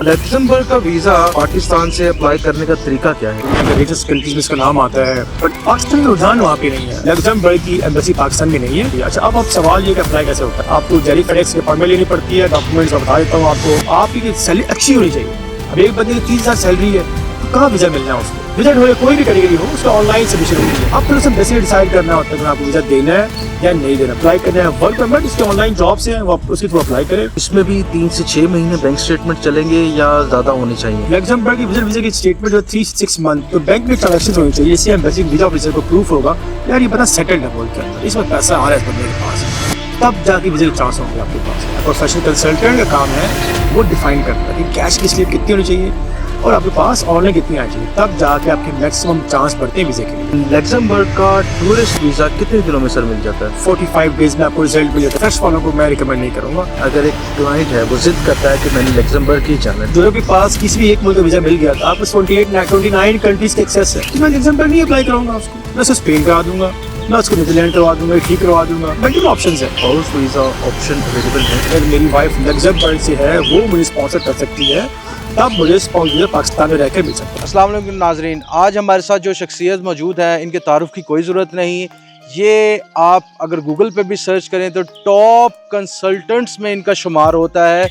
Luxembourg का visa Pakistan से apply करने का तरीका क्या है? लेटेस्ट कंट्रीज में इसका नाम आता है, बट पाकिस्तान का रुझान वहाँ पे नहीं है। लग्जमबर्ग की एम्बेसी पाकिस्तान में नहीं है। अच्छा, अब सवाल ये कि अप्लाई कैसे होता है? आपको जेरी फेडेक्स की अपॉइंटमेंट लेनी पड़ती है। डॉक्यूमेंट्स मैं बता देता हूँ आपको। आपकी सैलरी अच्छी होनी चाहिए। अब एक बंदे की 30,000 सैलरी है, तो कहाँ वीजा मिलना है उसको? विजिट हो कोई भी कैटेगरी हो, उसका ऑनलाइन सबमिशन होती है। अब फिर उसे बेसिकली डिसाइड करना होता है कि आपको वीजा देना है या नहीं देना। अप्लाई करना है वर्क परमिट, इसके ऑनलाइन जॉब्स हैं, वो उसके थ्रू अप्लाई करें। इसमें भी 3 से 6 महीने बैंक स्टेटमेंट चलेंगे या ज्यादा होने चाहिए? लग्जमबर्ग की विजिट वीजा की स्टेटमेंट जो 3 से 6 मंथ तो बैंक में ट्रांजेक्शन होनी चाहिए। इससे एम्बेसी वीजा ऑफिसर को प्रूफ होगा यार ये बंदा सेटल्ड है बोल के अंदर, इसमें पैसा आ रहा है इस बंदे के पास, तब जाके वीजा के चांस होंगे आपके पास। प्रोफेशनल कंसल्टेंट का काम है वो डिफाइन करता है कि कैश की स्लिप कितनी होनी चाहिए और आपके पास ऑनलाइन कितनी आनी चाहिए, तब जाके आपके मैक्सिमम चांस बढ़ते हैं वीजे के लिए। लग्जमबर्ग का टूरिस्ट वीजा कितने दिनों में सर मिल जाता है? 45 डेज में आपको रिजल्ट मिल जाता है। फर्स्ट वालों को मैं रिकमेंड नहीं करूंगा। अगर एक क्लाइंट है वो जिद करता है कि मैंने लग्जमबर्ग ही जाना है, जो के पास किसी भी एक मुल्क का वीजा मिल गया था, आपको 29 कंट्रीज के एक्सेस है, तो मैं लग्जमबर्ग नहीं अप्लाई करूंगा उसको, मैं उसको स्पेन करा दूंगा, मैं उसको नीदरलैंड करवा दूंगा, ठीक करवा दूंगा। मल्टीपल ऑप्शंस है। हाउस वीजा ऑप्शन अवेलेबल है। अगर मेरी वाइफ लग्जमबर्ग से है, वो मुझे स्पॉन्सर कर सकती है, तब मुझे स्पॉन्सर पाकिस्तान में रहकर मिल सकता है। अस्सलाम वालेकुम नाजरीन, आज हमारे साथ जो शख्सियत मौजूद है, इनके तारुफ की कोई ज़रूरत नहीं। ये आप अगर गूगल पे भी सर्च करें तो टॉप कंसल्टेंट्स में इनका शुमार होता है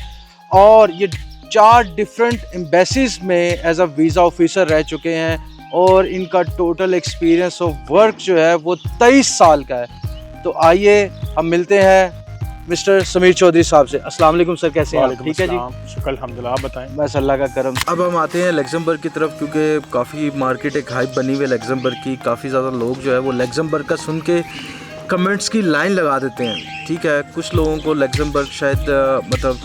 और ये 4 डिफरेंट एम्बेसीज में एज अ वीज़ा ऑफिसर रह चुके हैं और इनका टोटल एक्सपीरियंस ऑफ वर्क जो है वो 23 साल का है। तो आइए हम मिलते हैं मिस्टर समीर चौधरी साहब से। अस्सलाम वालेकुम सर, कैसे हैं? ठीक है जी, शुक्र अल्हम्दुलिल्लाह, आप बताएं। बस अल्लाह का करम। अब हम आते हैं लग्जमबर्ग की तरफ, क्योंकि काफ़ी मार्केट एक हाइप बनी हुई है लग्जमबर्ग की। काफ़ी ज़्यादा लोग जो है वो लग्जमबर्ग का सुन के कमेंट्स की लाइन लगा देते हैं। ठीक है, कुछ लोगों को लग्जमबर्ग शायद मतलब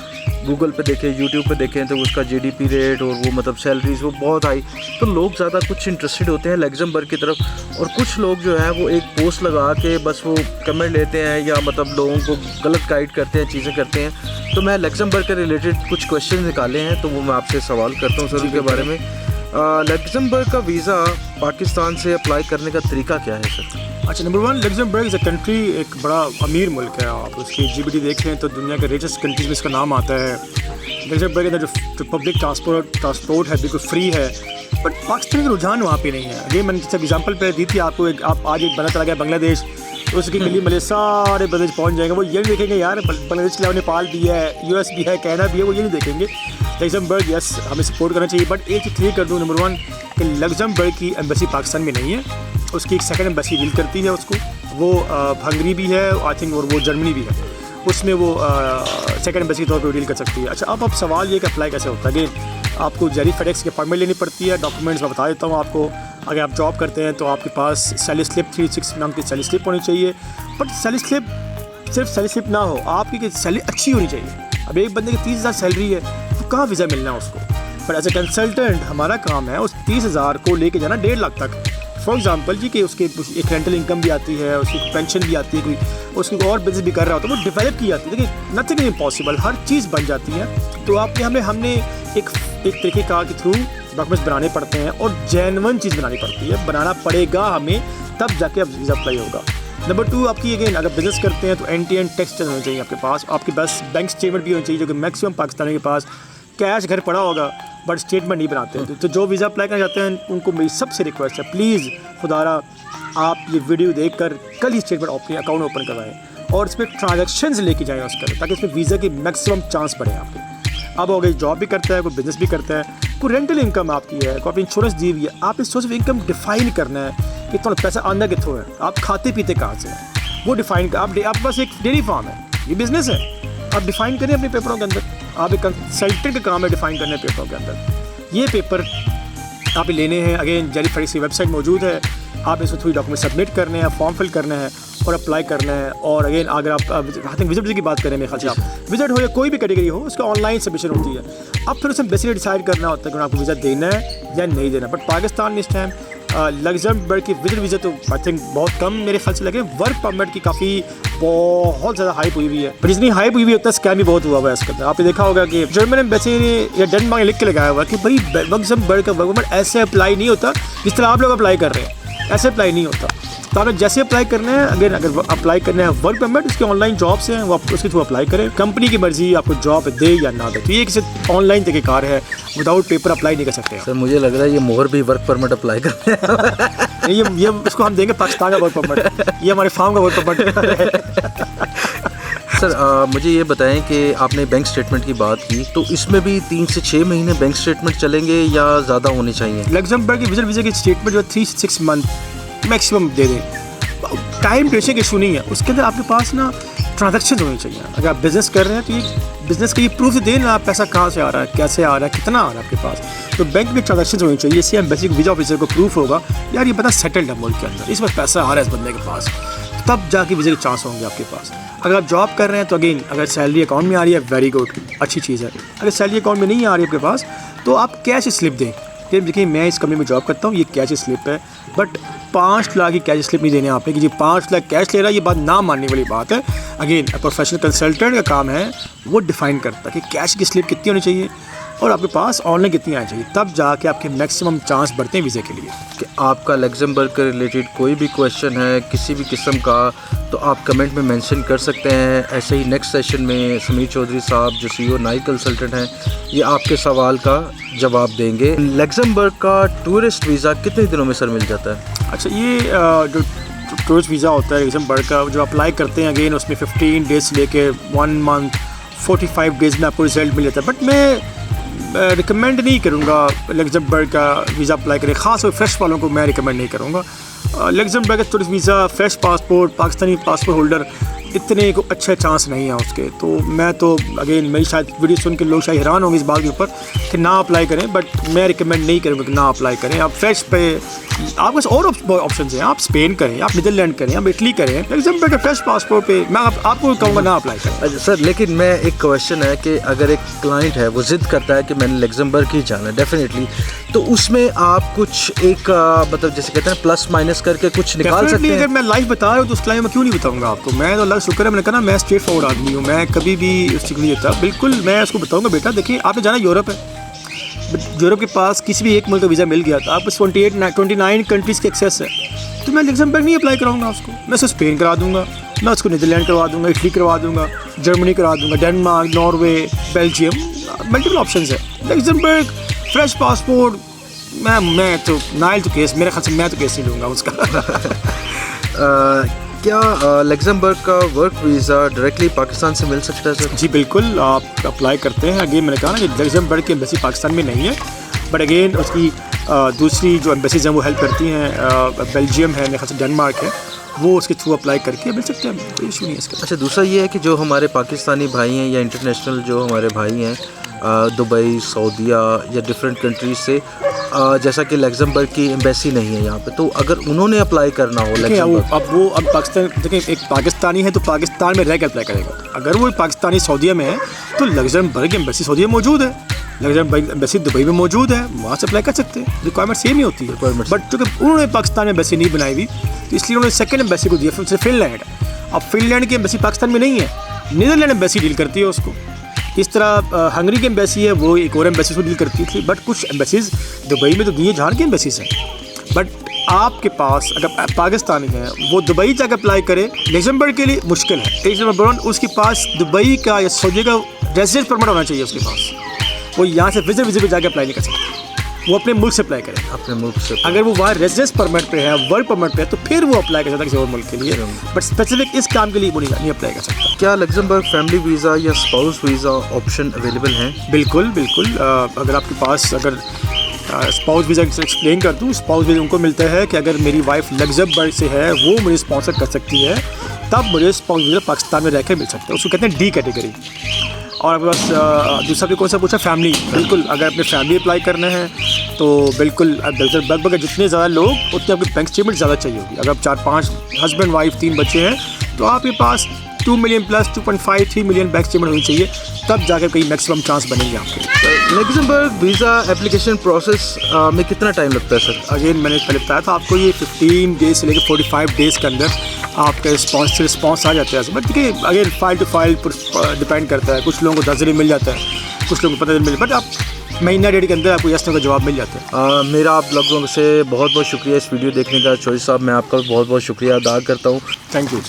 गूगल पे देखें, यूट्यूब पे देखें तो उसका जीडीपी रेट और वो मतलब सैलरीज वो बहुत हाई, तो लोग ज़्यादा कुछ इंटरेस्टेड होते हैं लग्जमबर्ग की तरफ। और कुछ लोग जो है वो एक पोस्ट लगा के बस वो कमेंट लेते हैं या मतलब लोगों को गलत गाइड करते हैं, चीज़ें करते हैं। तो मैं लग्जमबर्ग के रिलेटेड कुछ क्वेश्चन निकाले हैं, तो वो मैं आपसे सवाल करता हूँ सर उनके बारे में। लग्जमबर्ग का वीज़ा पाकिस्तान से अप्लाई करने का तरीका क्या है सर? अच्छा, number 1, Luxembourg is a country, एक बड़ा अमीर मुल्क है। आप उसकी जीडीपी देखें तो दुनिया के रिचेस्ट कंट्रीज में इसका नाम आता है। लग्जमबर्ग के अंदर जो पब्लिक ट्रांसपोर्ट है बिल्कुल फ्री है, बट पाकिस्तान का रुझान वहाँ पे नहीं है। ये मैंने जैसे एग्जाम्पल पे दी थी आपको, आप आज एक बंदा चला गया बांग्लादेश, तो उसकी गली में सारे बंदे पहुँच जाएंगे। वो ये नहीं देखेंगे यार बांग्लादेश के अलावा नेपाल भी है, यूएस भी है, कनाडा भी है, वो ये नहीं देखेंगे। लग्जमबर्ग यस हमें सपोर्ट करना चाहिए, बट एक चीज़ क्लियर कर दूँ, नंबर 1 कि लग्जमबर्ग की एम्बेसी पाकिस्तान में नहीं है। उसकी एक सेकंड एम्बेसी डील करती है उसको, वो हंगरी भी है आई थिंक, और वो जर्मनी भी है, उसमें वो सेकंड एम्बेसी के तौर पर डील कर सकती है। अच्छा, अब सवाल ये कि अप्लाई कैसे होता है? अगेन आपको जेरी फेडेक्स की अपॉइंटमेंट लेनी पड़ती है। डॉक्यूमेंट्स मैं बता देता हूँ आपको। अगर आप जॉब करते हैं तो आपके पास सैलरी स्लिप 3-6 मंथ की सैलरी स्लिप होनी चाहिए, बट सैलरी स्लिप सिर्फ सैलरी स्लिप ना हो, आपकी सैलरी अच्छी होनी चाहिए। अब एक बंदे की 30,000 सैलरी है, तो कहाँ वीज़ा मिलना है उसको? पर एज ए कंसल्टेंट हमारा काम है उस 30,000 को लेके जाना 1.5 लाख तक। फॉर एग्जांपल जी कि उसके एक रेंटल इनकम भी आती है, उसकी पेंशन भी आती है, कोई उसकी और बिजनेस भी कर रहा होता है, वो डेवलप की जाती है। देखिए नथिंग इज इम्पॉसिबल, हर चीज़ बन जाती है। तो आपके हमने एक तरीक़ेकार के थ्रू डॉक्यूमेंट्स बनाने पड़ते हैं और जेन्युइन चीज़ बनानी पड़ती है, बनाना पड़ेगा हमें, तब जाके अब वीज़ा अप्लाई होगा। नंबर 2, आपकी अगेन अगर बिजनेस करते हैं तो एंड-टू-एंड टैक्स होना चाहिए आपके पास। आपके पास बैंक स्टेटमेंट भी होनी चाहिए, जो कि मैक्सिमम पाकिस्तानी के पास कैश घर पड़ा होगा बट स्टेटमेंट नहीं बनाते हैं। तो जो वीज़ा अप्लाई करना चाहते हैं उनको मेरी सबसे रिक्वेस्ट है, प्लीज़ खुदारा आप ये वीडियो देखकर कल ही स्टेटमेंट अपने अकाउंट ओपन करवाएं और इसमें ट्रांजैक्शंस लेके जाएं उसका, ताकि इसमें वीज़ा की मैक्सिमम चांस बढ़े आपके। अब अगर जॉब भी करता है, कोई बिजनेस भी करता है, कोई रेंटल इनकम आपकी है, कोई आपकी इंश्योरेंस दी हुई है, आप इस सोर्स ऑफ इनकम डिफाइन करना है कि थोड़ा पैसा आंदा कितों है, आप खाते पीते कहाँ से हैं, वो डिफाइन कर। आप बस एक डेयरी फार्म है, ये बिजनेस है, आप डिफाइन करें अपने पेपरों के अंदर। आप एक कंसल्टेंट का काम है डिफाइन करने पेपरों के अंदर। ये पेपर आप लेने हैं। अगेन जेरी फेडेक्स की वेबसाइट मौजूद है, आप इसमें थोड़ी डॉक्यूमेंट सबमिट करने हैं, फॉर्म फिल करना है और अप्लाई करना है। और अगेन अगर आप आई थिंक विजिट की बात करें, मेरे ख्याल से आप विजिट हो या कोई भी कैटेगरी हो, उसका ऑनलाइन सबमिशन होती है। अब फिर उसमें बेसिकली डिसाइड करना होता है कि आपको वीज़ा देना है या नहीं देना। बट पाकिस्तान में इस टाइम लग्जमबर्ग की विजिट वीज़ा तो आई थिंक बहुत कम मेरे ख्याल से लगे। वर्क परमिट की काफ़ी बहुत ज़्यादा हाइप हुई हुई है, पर जितनी हाइप हुई हुई उतना स्कैम भी बहुत हुआ हुआ है इसके अंदर। आपने देखा होगा कि जर्मन एम्बेसी या डेनमार्क लिख के लगाया हुआ कि भाई लग्जमबर्ग का वर्क परमिट ऐसे अप्लाई नहीं होता जिस तरह आप लोग अप्लाई कर रहे हैं। ऐसे अप्लाई नहीं होता। तो अगर जैसे अप्लाई करना है, अगर अप्लाई करना है वर्क परमिट, उसके ऑनलाइन जॉब्स हैं, वो आप उसके थ्रू अप्लाई करें। कंपनी की मर्जी आपको जॉब दे या ना दे। तो ये किसी ऑनलाइन तरीक़ेकार है, विदाउट पेपर अप्लाई नहीं कर सकते आप। सर मुझे लग रहा है ये मोहर भी वर्क परमिट अप्लाई करते हैं। ये इसको हम देंगे पाकिस्तान का वर्क परमिट, ये हमारे फार्म का वर्क परमिट। सर मुझे ये बताएं कि आपने बैंक स्टेटमेंट की बात की, तो इसमें भी 3 से 6 महीने बैंक स्टेटमेंट चलेंगे या ज़्यादा होने चाहिए? लग्जमबर्ग की विजिट वीज़ा की स्टेटमेंट जो 3 से 6 मंथ मैक्सिमम दे दें। टाइम ड्यूरेशन का इशू नहीं है, उसके अंदर आपके पास ना ट्रांजेक्शन होनी चाहिए। अगर आप बिज़नेस कर रहे हैं तो ये बिज़नेस का ये प्रूफ दें ना, पैसा कहाँ से आ रहा है, कैसे आ रहा है, कितना आ रहा है आपके पास। तो बैंक में ट्रांजेक्शन होनी चाहिए, इससे एम्बेसी वीज़ा ऑफिसर को प्रूफ होगा यार ये बंदा सेटल्ड है मुल्क के अंदर, इस वक्त पैसा आ रहा है इस बंदे के पास, तब जाके वीज़ा के चांस होंगे आपके पास। अगर आप जॉब कर रहे हैं तो अगेन अगर सैलरी अकाउंट में आ रही है वेरी गुड, अच्छी चीज़ है। अगर सैलरी अकाउंट में नहीं आ रही है आपके पास तो आप कैश स्लिप दें कि देखिए मैं इस कंपनी में जॉब करता हूँ, ये कैश स्लिप है। बट 5 लाख की कैश स्लिप नहीं देने आपने कि जी 5 लाख कैश ले रहा है, ये बात ना मानने वाली बात है। अगेन प्रोफेशनल कंसल्टेंट का काम है वो डिफ़ाइन करता है कि कैश की स्लिप कितनी होनी चाहिए और आपके पास ऑनलाइन कितनी आनी चाहिए, तब जाके आपके मैक्सिमम चांस बढ़ते हैं वीज़े के लिए। कि आपका लग्जमबर्ग के रिलेटेड कोई भी क्वेश्चन है किसी भी किस्म का तो आप कमेंट में मेंशन कर सकते हैं। ऐसे ही नेक्स्ट सेशन में समीर चौधरी साहब जो CEO नाइल कंसल्टेंट हैं ये आपके सवाल का जवाब देंगे। लग्जमबर्ग का टूरिस्ट वीज़ा कितने दिनों में सर मिल जाता है? अच्छा, ये जो टूरिस्ट वीज़ा होता है लग्जमबर्ग का, जो अप्लाई करते हैं अगेन उसमें 15 डेज़ से लेके 1 मंथ 45 डेज़ में आपको रिज़ल्ट मिल जाता है। बट मैं रिकमेंड नहीं करूँगा लग्जमबर्ग का वीज़ा अप्लाई करें, ख़ास और फ्रेश वालों को मैं रिकमेंड नहीं करूँगा। लग्जमबर्ग का tourist visa, fresh passport, Pakistani passport holder, इतने को अच्छे चांस नहीं है उसके। तो मैं तो अगेन मेरी शायद वीडियो सुन के लोग शायद हैरान होंगे इस बात के ऊपर कि ना अप्लाई करें, बट मैं रिकमेंड नहीं करूँगा कि ना अप्लाई करें। आप फ्रेश पे आपके पास और ऑप्शन हैं, आप स्पेन करें, आप नीदरलैंड करें, आप इटली करें। लग्जमबर्ग का फ्रेश पासपोर्ट पे मैं आपको कहूँगा ना अप्लाई करें। अच्छा सर, लेकिन मैं एक क्वेश्चन है कि अगर एक क्लाइंट है वो ज़िद करता है कि मैंने लग्जमबर्ग ही जाना है डेफिनेटली, तो उसमें आप कुछ एक मतलब जैसे कहते हैं प्लस माइनस करके कुछ निकाल सकते हैं? अगर मैं लाइव बता रहा हूँ तो उस लाइव में क्यों नहीं बताऊँगा आपको। मैं तो अल्लाह का शुक्र है, मैंने कहा ना मैं स्ट्रेट फॉरवर्ड आदमी हूँ, मैं कभी भी उस चीज़ नहीं देता। बिल्कुल मैं उसको बताऊँगा बेटा देखिए आपने जाना यूरोप है, यूरोप के पास किसी भी एक मुल्क का वीज़ा मिल गया तो आप 29 कंट्रीज़ के एक्सेस है, तो मैं लग्जमबर्ग नहीं अप्लाई कराऊंगा उसको। मैं उसको स्पेन करा दूंगा, मैं उसको नीदरलैंड करवा दूंगा, इटली करवा दूंगा, जर्मनी करा दूंगा, Denmark, Norway, Belgium, multiple options है। लग्जमबर्ग फ्रेश पासपोर्ट मैं तो नाइल तो केस मेरे ख्याल से मैं तो केस नहीं लूँगा उसका। क्या लग्जमबर्ग का वर्क वीज़ा डायरेक्टली पाकिस्तान से मिल सकता है सर? जी बिल्कुल, आप अप्लाई करते हैं। अगेन मैंने कहा ना कि लग्जमबर्ग की एम्बेसी पाकिस्तान में नहीं है, बट अगेन उसकी दूसरी जो एम्बेसीज हैं वो हेल्प करती हैं। बेल्जियम है, मेरे ख्याल से डेनमार्क है, वो उसके थ्रू अप्लाई करके मिल सकते हैं, कोई इशू नहीं है इसका। अच्छा, दूसरा ये है कि जो हमारे पाकिस्तानी भाई हैं या इंटरनेशनल जो हमारे भाई हैं दुबई, सऊदीया या डिफरेंट कंट्रीज से, जैसा कि लग्जमबर्ग की एम्बेसी नहीं है यहाँ पे, तो अगर उन्होंने अप्लाई करना हो लग्जमबर्ग, अब पाकिस्तान देखिए एक पाकिस्तानी है तो पाकिस्तान में रह के अप्लाई करेगा। अगर वो पाकिस्तानी सऊदीया में है तो लग्जमबर्ग की एम्बेसी सऊदीया में मौजूद है, लग्जमबर्ग एम्बेसी दुबई में मौजूद है, वहाँ से अप्लाई कर सकते हैं। रिक्वायरमेंट सेम ही होती है, बट चूँकि उन्होंने पाकिस्तान में एम्बेसी नहीं बनाई हुई तो इसलिए उन्होंने सेकंड एम्बेसी को दिया, फिर फिनलैंड। अब फिनलैंड की एम्बेसी पाकिस्तान में नहीं है, नीदरलैंड एम्बेसी डील करती है उसको। इस तरह हंगरी की एम्बेसी है वो एक और एम्बेसी को डील करती थी, बट कुछ एम्बेसीज दुबई में तो दुनिया जहान की एम्बेसीज हैं। बट आपके पास अगर पाकिस्तानी है वो दुबई जाकर अप्लाई करे लग्जमबर्ग के लिए मुश्किल है। एक नंबर 1 उसके पास दुबई का या सऊदी का रेजिडेंस परमिट होना चाहिए उसके पास, वो यहाँ से विजिट पे जाकर अप्लाई नहीं कर सकता, वो अपने मुल्क से अप्लाई करे, अपने मुल्क से। अगर वो वहाँ रेजिडेंस परमिट पे है, वर्क परमिट पे है, तो फिर वो अप्लाई कर सकता है किसी और मुल्क के लिए, बट स्पेसिफिक इस काम के लिए वो नहीं अप्लाई कर सकता। क्या लग्जमबर्ग फैमिली वीज़ा या स्पाउस वीज़ा ऑप्शन अवेलेबल हैं? बिल्कुल बिल्कुल। अगर आपके पास अगर स्पाउस वीज़ा एक्सप्लेन कर दूँ, स्पाउस वीज़ा उनको मिलता है कि अगर मेरी वाइफ लग्जमबर्ग से है वो मुझे स्पॉन्सर कर सकती है, तब मुझे स्पाउस वीज़ा पाकिस्तान में रह कर मिल सकता है, उसको कहते हैं D कैटेगरी। और आपके पास दूसरा भी कौन सा पूछा, फैमिली। बिल्कुल, अगर अपने फैमिली अप्लाई करना है तो बिल्कुल लगभग जितने ज़्यादा लोग उतने आपकी बैंक स्टेटमेंट ज़्यादा चाहिए होगी। अगर आप 4-5 हस्बैंड वाइफ 3 बच्चे हैं तो आपके पास 2 million plus 2.5-3 million bank statement होनी चाहिए, तब जाकर कहीं मैक्सिमम चांस बनेंगे आपके। लग्जमबर्ग वीज़ा एप्लीकेशन प्रोसेस में कितना टाइम लगता है सर? अगेन मैंने पहले बताया था आपको, ये 15 डेज से लेकर 45 डेज़ के अंदर आपका रिस्पॉन्स आ जाता है। बट देखिए again file to file depend करता है, कुछ लोगों को 10 दिन मिल जाता है, कुछ लोगों को 15 दिन मिल, बट आप महीना डेढ़ के अंदर आपको यस नो का जवाब मिल जाता है। मेरा आप लोगों से बहुत बहुत शुक्रिया इस वीडियो देखने का। चौधरी साहब मैं आपका बहुत बहुत शुक्रिया अदा करता हूँ। Thank you.